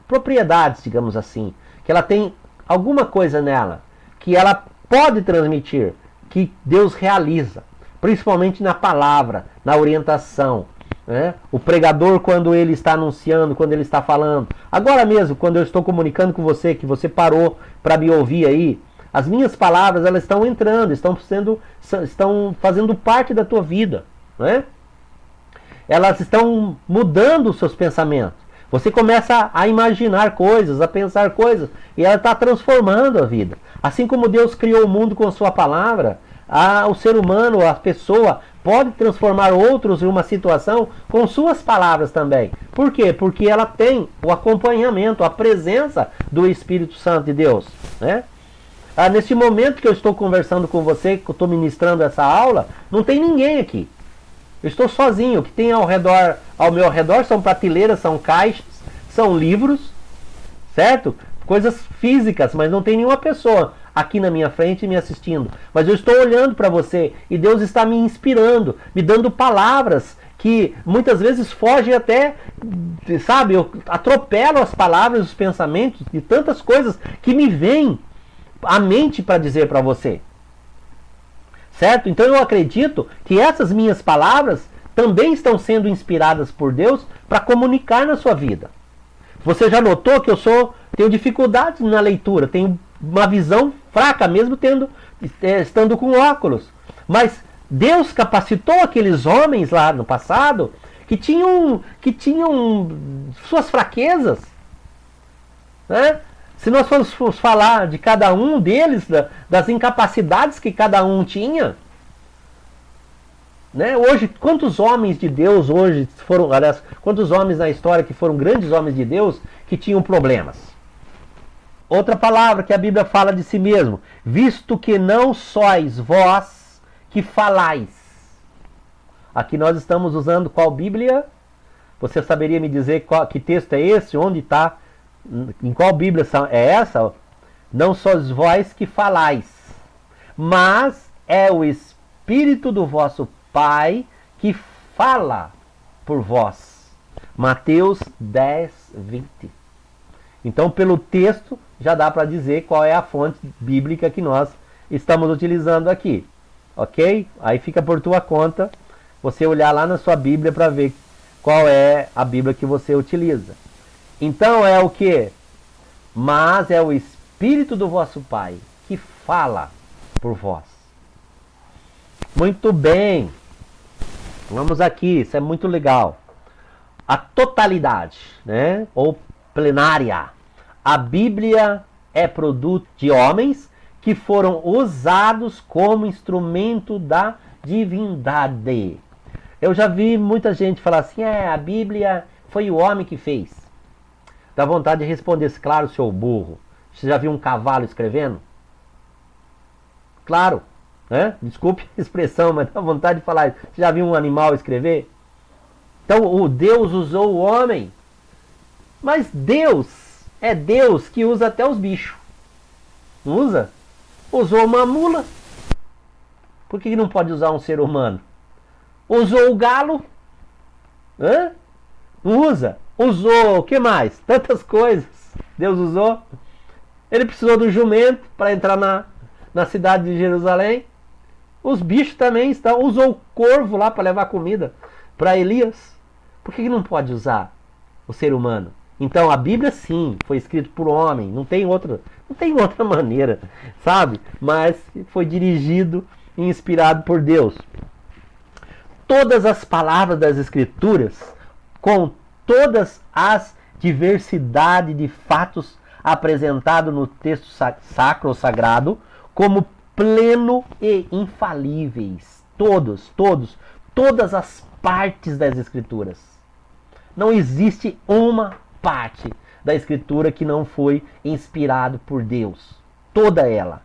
propriedades, digamos assim. Que ela tem alguma coisa nela que ela pode transmitir, que Deus realiza. Principalmente na palavra, na orientação. Né? O pregador, quando ele está anunciando, quando ele está falando. Agora mesmo, quando eu estou comunicando com você, que você parou para me ouvir aí, as minhas palavras, elas estão entrando, estão fazendo parte da tua vida. Né? Elas estão mudando os seus pensamentos. Você começa a imaginar coisas, a pensar coisas, e ela está transformando a vida. Assim como Deus criou o mundo com sua palavra, o ser humano, a pessoa, pode transformar outros em uma situação com suas palavras também. Por quê? Porque ela tem o acompanhamento, a presença do Espírito Santo de Deus. Né? Nesse momento que eu estou conversando com você, que eu estou ministrando essa aula, não tem ninguém aqui. Eu estou sozinho. O que tem ao meu redor são prateleiras, são caixas, são livros, certo? Coisas físicas, mas não tem nenhuma pessoa aqui na minha frente me assistindo. Mas eu estou olhando para você e Deus está me inspirando, me dando palavras que muitas vezes fogem até, sabe, eu atropelo as palavras, os pensamentos de tantas coisas que me vêm à mente para dizer para você. Certo? Então eu acredito que essas minhas palavras também estão sendo inspiradas por Deus para comunicar na sua vida. Você já notou que tenho dificuldades na leitura, tenho uma visão fraca, mesmo estando com óculos. Mas Deus capacitou aqueles homens lá no passado que tinham suas fraquezas. Né? Se nós formos falar de cada um deles, das incapacidades que cada um tinha, né? Hoje, quantos homens de Deus aliás, quantos homens na história que foram grandes homens de Deus que tinham problemas? Outra palavra que a Bíblia fala de si mesmo, visto que não sois vós que falais. Aqui nós estamos usando qual Bíblia? Você saberia me dizer que texto é esse? Onde está? Em qual Bíblia é essa? Não sois vós que falais, mas é o Espírito do vosso Pai que fala por vós. Mateus 10, 20. Então, pelo texto, já dá para dizer qual é a fonte bíblica que nós estamos utilizando aqui. Ok? Aí fica por tua conta você olhar lá na sua Bíblia para ver qual é a Bíblia que você utiliza. Então é o que? Mas é o Espírito do vosso Pai que fala por vós. Muito bem. Vamos aqui, isso é muito legal. A totalidade, né? Ou plenária. A Bíblia é produto de homens que foram usados como instrumento da divindade. Eu já vi muita gente falar assim, a Bíblia foi o homem que fez. Dá vontade de responder, claro, seu burro. Você já viu um cavalo escrevendo? Claro, né? Desculpe a expressão, mas dá vontade de falar isso. Você já viu um animal escrever? Então, o Deus usou o homem. Mas Deus é Deus que usa até os bichos. Não usa? Usou uma mula. Por que não pode usar um ser humano? Usou o galo. Hã? Não usa? Usou o que mais? Tantas coisas. Deus usou. Ele precisou do jumento para entrar na cidade de Jerusalém. Os bichos também estão. Usou o corvo lá para levar comida para Elias. Por que não pode usar o ser humano? Então a Bíblia sim foi escrita por homem. Não tem outra maneira, sabe? Mas foi dirigido e inspirado por Deus. Todas as palavras das Escrituras, com todas as diversidade de fatos apresentados no texto sacro ou sagrado, como pleno e infalíveis. Todas as partes das Escrituras. Não existe uma parte da Escritura que não foi inspirado por Deus. Toda ela,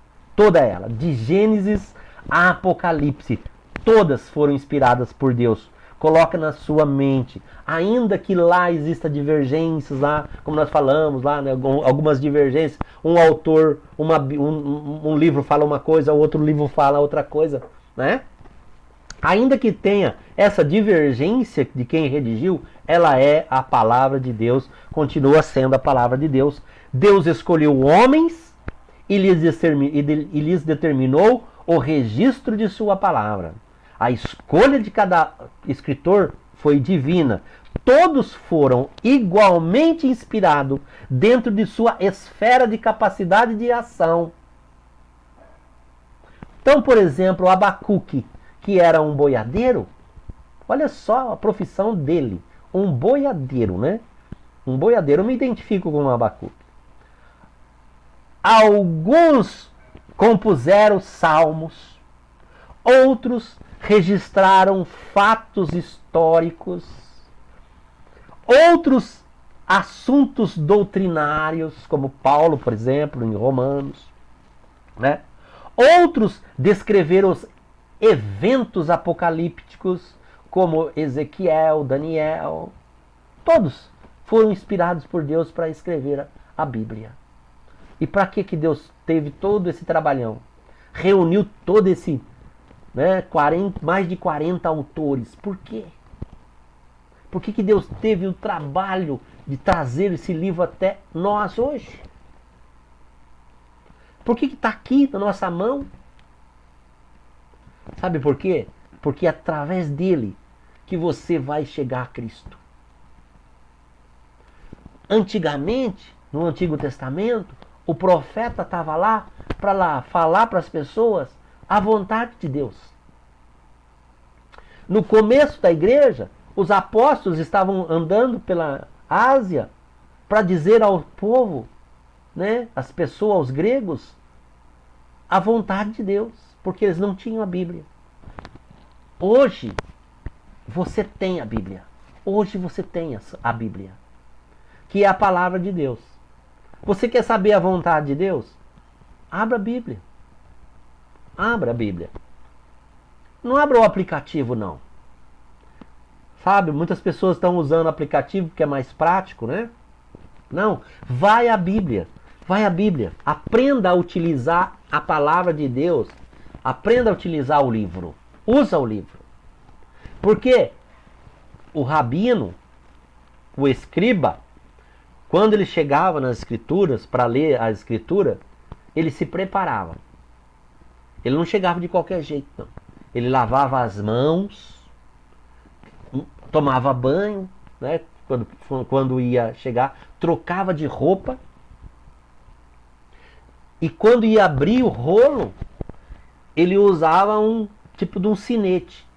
de Gênesis a Apocalipse, todas foram inspiradas por Deus. Coloca na sua mente, ainda que lá exista divergências, lá, como nós falamos, lá, né, algumas divergências, um autor, um livro fala uma coisa, o outro livro fala outra coisa, né? Ainda que tenha essa divergência de quem redigiu, ela é a palavra de Deus, continua sendo a palavra de Deus. Deus escolheu homens e lhes determinou o registro de sua palavra. A escolha de cada escritor foi divina. Todos foram igualmente inspirados dentro de sua esfera de capacidade de ação. Então, por exemplo, Abacuque, que era um boiadeiro, olha só a profissão dele, um boiadeiro, né? Um boiadeiro, eu me identifico com Abacuque. Alguns compuseram salmos, outros registraram fatos históricos, outros assuntos doutrinários, como Paulo, por exemplo, em Romanos, né? Outros descreveram os eventos apocalípticos, como Ezequiel, Daniel. Todos foram inspirados por Deus para escrever a Bíblia. E para que Deus teve todo esse trabalhão? Reuniu todo esse, né, mais de 40 autores. Por quê? Por que Deus teve o trabalho de trazer esse livro até nós hoje? Por que está aqui na nossa mão? Sabe por quê? Porque é através dele que você vai chegar a Cristo. Antigamente, no Antigo Testamento, o profeta estava lá para falar para as pessoas a vontade de Deus. No começo da igreja, os apóstolos estavam andando pela Ásia para dizer ao povo, né, as pessoas, os gregos, a vontade de Deus, porque eles não tinham a Bíblia. Hoje, você tem a Bíblia. Hoje você tem a Bíblia, que é a palavra de Deus. Você quer saber a vontade de Deus? Abra a Bíblia. Abra a Bíblia. Não abra o aplicativo, não. Sabe, muitas pessoas estão usando o aplicativo porque é mais prático, né? Não, vai à Bíblia. Vai à Bíblia. Aprenda a utilizar a palavra de Deus. Aprenda a utilizar o livro. Usa o livro. Porque o rabino, o escriba, quando ele chegava nas escrituras para ler a escritura, ele se preparava. Ele não chegava de qualquer jeito, não. Ele lavava as mãos, tomava banho, né? Quando ia chegar, trocava de roupa. E quando ia abrir o rolo, ele usava um tipo de um sinete.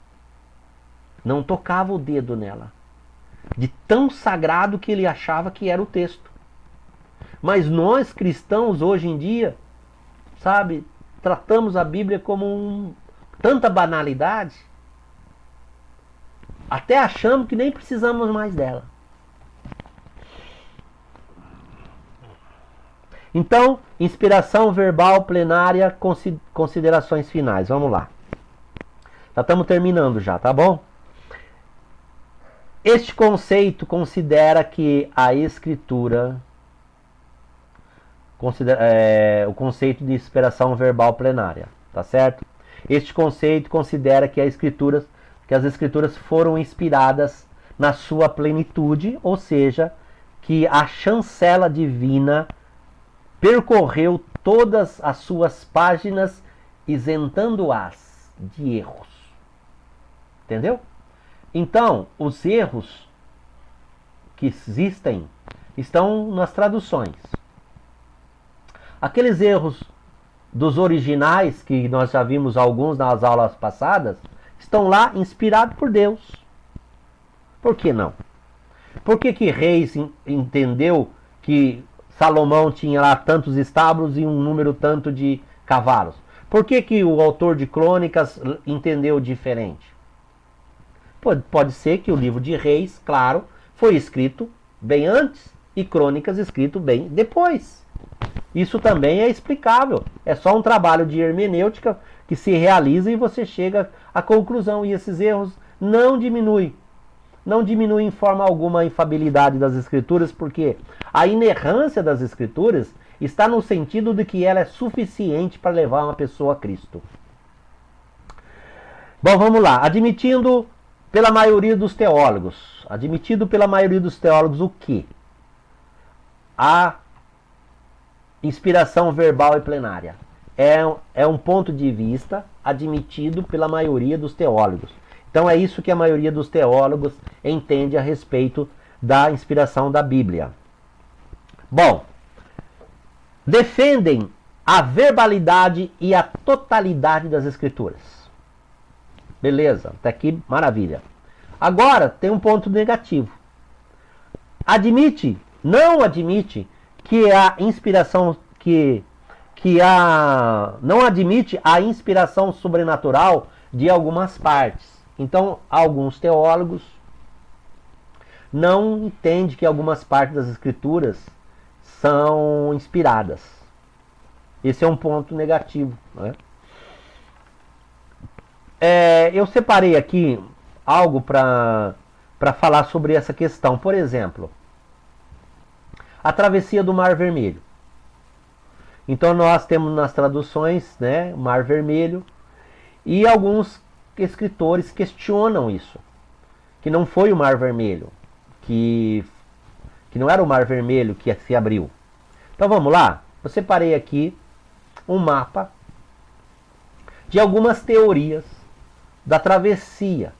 Não tocava o dedo nela. De tão sagrado que ele achava que era o texto. Mas nós cristãos hoje em dia, sabe, tratamos a Bíblia como tanta banalidade, até achamos que nem precisamos mais dela. Então, inspiração verbal plenária, considerações finais. Vamos lá. Já estamos terminando já, tá bom? Este conceito considera que a Escritura, o conceito de inspiração verbal plenária, tá certo? Este conceito considera que as Escrituras foram inspiradas na sua plenitude, ou seja, que a chancela divina percorreu todas as suas páginas, isentando-as de erros. Entendeu? Então, os erros que existem estão nas traduções. Aqueles erros dos originais, que nós já vimos alguns nas aulas passadas, estão lá inspirados por Deus. Por que não? Por que Reis entendeu que Salomão tinha lá tantos estábulos e um número tanto de cavalos? Por que o autor de Crônicas entendeu diferente? Pode ser que o livro de Reis, claro, foi escrito bem antes e Crônicas escrito bem depois. Isso também é explicável. É só um trabalho de hermenêutica que se realiza e você chega à conclusão. E esses erros não diminuem. Não diminuem em forma alguma a infabilidade das Escrituras, porque a inerrância das Escrituras está no sentido de que ela é suficiente para levar uma pessoa a Cristo. Bom, vamos lá. Admitido pela maioria dos teólogos o quê? A inspiração verbal e plenária. É um ponto de vista admitido pela maioria dos teólogos. Então é isso que a maioria dos teólogos entende a respeito da inspiração da Bíblia. Bom, defendem a verbalidade e a totalidade das Escrituras. Beleza, até aqui maravilha. Agora tem um ponto negativo. Não admite que a inspiração não admite a inspiração sobrenatural de algumas partes. Então, alguns teólogos não entendem que algumas partes das Escrituras são inspiradas. Esse é um ponto negativo, né? Eu separei aqui algo para falar sobre essa questão. Por exemplo, a travessia do Mar Vermelho. Então nós temos nas traduções, né, Mar Vermelho, e alguns escritores questionam isso, que não foi o Mar Vermelho, que não era o Mar Vermelho que se abriu. Então vamos lá, eu separei aqui um mapa de algumas teorias da travessia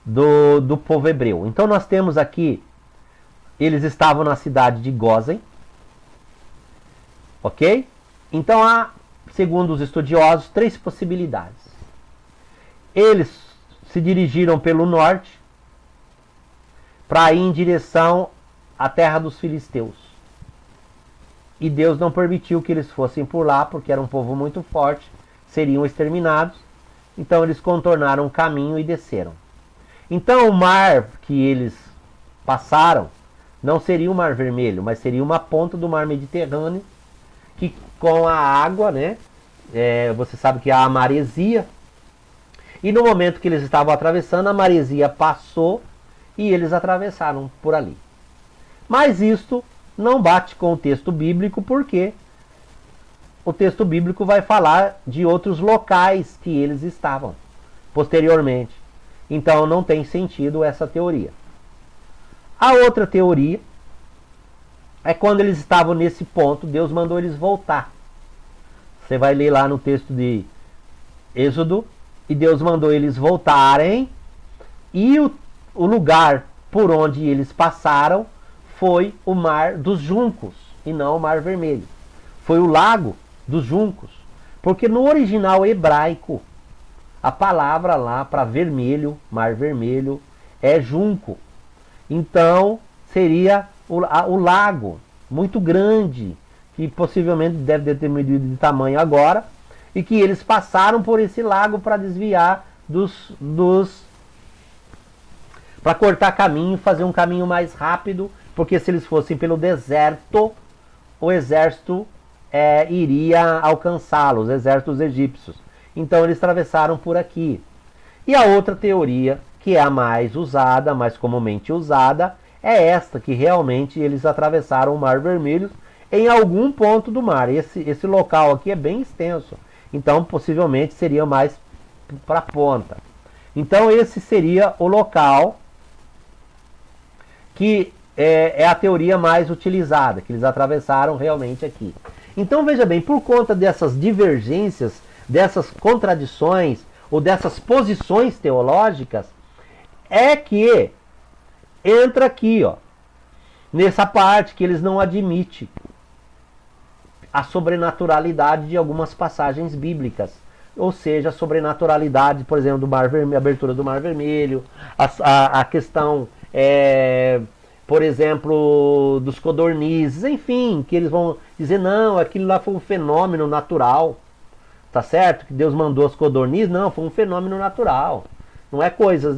do povo hebreu. Então nós temos aqui, eles estavam na cidade de Gósen, ok? Então há, segundo os estudiosos, 3 possibilidades. Eles se dirigiram pelo norte para ir em direção à terra dos filisteus. E Deus não permitiu que eles fossem por lá, porque era um povo muito forte, seriam exterminados. Então eles contornaram o caminho e desceram. Então o mar que eles passaram não seria o Mar Vermelho, mas seria uma ponta do Mar Mediterrâneo, que com a água, né, você sabe que há a maresia, e no momento que eles estavam atravessando, a maresia passou e eles atravessaram por ali. Mas isto não bate com o texto bíblico, porque o texto bíblico vai falar de outros locais que eles estavam posteriormente. Então não tem sentido essa teoria. A outra teoria é quando eles estavam nesse ponto, Deus mandou eles voltar. Você vai ler lá no texto de Êxodo, e Deus mandou eles voltarem, e o lugar por onde eles passaram foi o Mar dos Juncos, e não o Mar Vermelho. Foi o Lago dos Juncos, porque no original hebraico, a palavra lá para vermelho, Mar Vermelho, é junco. Então seria o lago muito grande, que possivelmente deve ter medido de tamanho agora, e que eles passaram por esse lago para desviar para cortar caminho, fazer um caminho mais rápido, porque se eles fossem pelo deserto, o exército iria alcançá-los, os exércitos egípcios. Então eles atravessaram por aqui. E a outra teoria, que é a mais usada, mais comumente usada, é esta, que realmente eles atravessaram o Mar Vermelho em algum ponto do mar. Esse local aqui é bem extenso, então possivelmente seria mais para a ponta. Então esse seria o local que é a teoria mais utilizada, que eles atravessaram realmente aqui. Então veja bem, por conta dessas divergências, dessas contradições ou dessas posições teológicas, é que entra aqui, ó, nessa parte que eles não admitem a sobrenaturalidade de algumas passagens bíblicas. Ou seja, a sobrenaturalidade, por exemplo, do Mar Vermelho, a abertura do Mar Vermelho, a questão, por exemplo, dos codornizes, enfim, que eles vão dizer, não, aquilo lá foi um fenômeno natural, tá certo? Que Deus mandou as codornizes, não, foi um fenômeno natural, não é coisa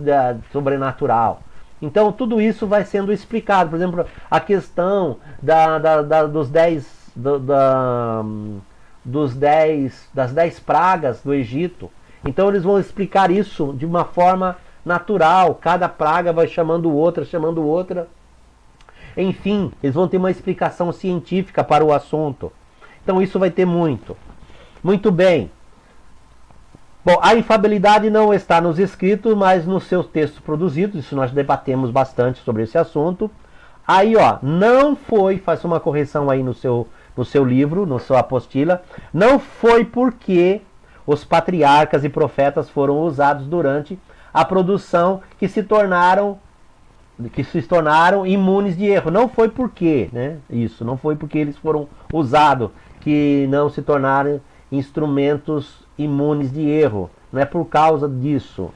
sobrenatural. Então tudo isso vai sendo explicado. Por exemplo, a questão das 10 pragas do Egito. Então eles vão explicar isso de uma forma natural. Cada praga vai chamando outra. Enfim, eles vão ter uma explicação científica para o assunto. Então isso vai ter muito. Muito bem. Bom, a infalibilidade não está nos escritos, mas nos seus textos produzidos. Isso nós debatemos bastante sobre esse assunto. Aí, ó, não foi, faz uma correção aí no seu livro, no seu apostila, não foi porque os patriarcas e profetas foram usados durante a produção que se tornaram imunes de erro. Não foi porque, né? Isso, não foi porque eles foram usados que não se tornaram instrumentos imunes de erro. Não é por causa disso,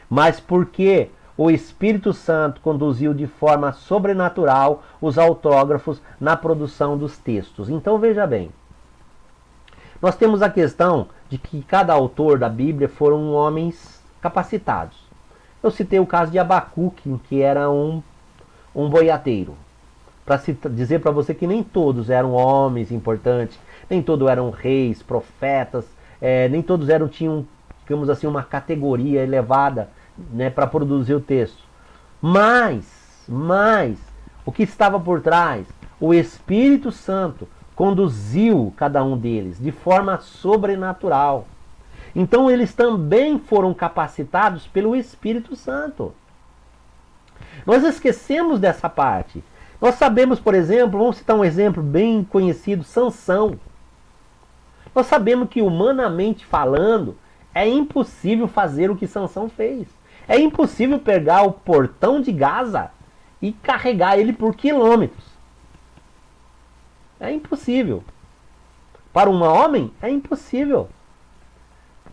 mas porque o Espírito Santo conduziu de forma sobrenatural os autógrafos na produção dos textos. Então veja bem, nós temos a questão de que cada autor da Bíblia foram homens capacitados. Eu citei o caso de Abacuque, que era um boiadeiro. Para dizer para você que nem todos eram homens importantes, nem todos eram reis, profetas, nem todos tinham, digamos assim, uma categoria elevada, né, para produzir o texto. Mas, o que estava por trás? O Espírito Santo conduziu cada um deles de forma sobrenatural. Então eles também foram capacitados pelo Espírito Santo. Nós esquecemos dessa parte. Nós sabemos, por exemplo, vamos citar um exemplo bem conhecido, Sansão. Nós sabemos que, humanamente falando, é impossível fazer o que Sansão fez. É impossível pegar o portão de Gaza e carregar ele por quilômetros. É impossível. Para um homem, é impossível.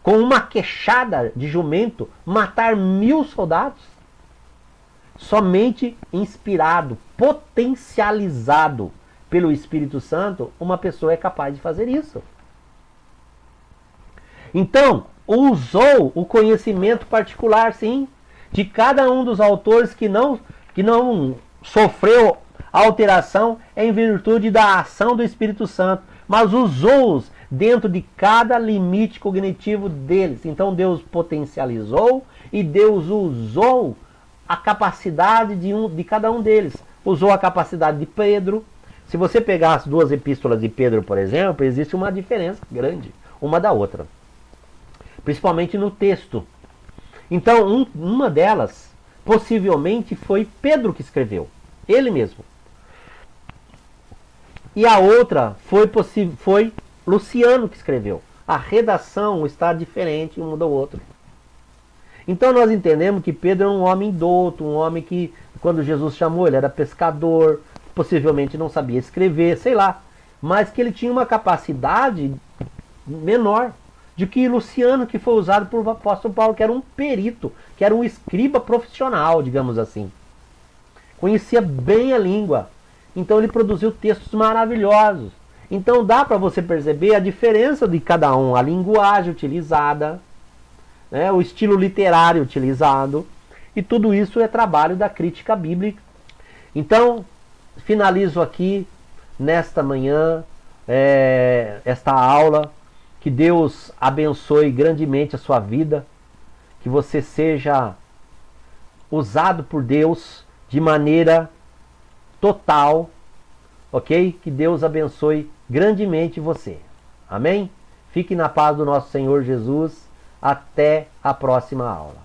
Com uma queixada de jumento, matar 1000 soldados. Somente inspirado, potencializado pelo Espírito Santo, uma pessoa é capaz de fazer isso. Então, usou o conhecimento particular, sim, de cada um dos autores que não sofreu alteração em virtude da ação do Espírito Santo, mas usou-os dentro de cada limite cognitivo deles. Então Deus potencializou e Deus usou a capacidade de cada um deles. Usou a capacidade de Pedro. Se você pegar as duas epístolas de Pedro, por exemplo, existe uma diferença grande uma da outra. Principalmente no texto. Então, uma delas, possivelmente, foi Pedro que escreveu. Ele mesmo. E a outra foi Luciano que escreveu. A redação está diferente um do outro. Então nós entendemos que Pedro é um homem douto, um homem que, quando Jesus chamou, ele era pescador, possivelmente não sabia escrever, sei lá. Mas que ele tinha uma capacidade menor de que Luciano, que foi usado por apóstolo Paulo, que era um perito, que era um escriba profissional, digamos assim. Conhecia bem a língua. Então ele produziu textos maravilhosos. Então dá para você perceber a diferença de cada um, a linguagem utilizada, né, o estilo literário utilizado, e tudo isso é trabalho da crítica bíblica. Então, finalizo aqui, nesta manhã, esta aula. Que Deus abençoe grandemente a sua vida, que você seja usado por Deus de maneira total, ok? Que Deus abençoe grandemente você. Amém? Fique na paz do nosso Senhor Jesus. Até a próxima aula.